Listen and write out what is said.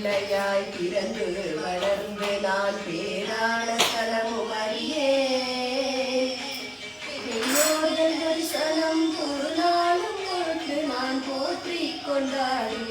பிள்ளையாய் பிறந்து வளர்ந்து நான் பேரான ஸ்தலமும் அறியேன். தரிசனம் ஒரு நாளும் பொருட்டு நான் போற்றி கொண்டாடுவேன்.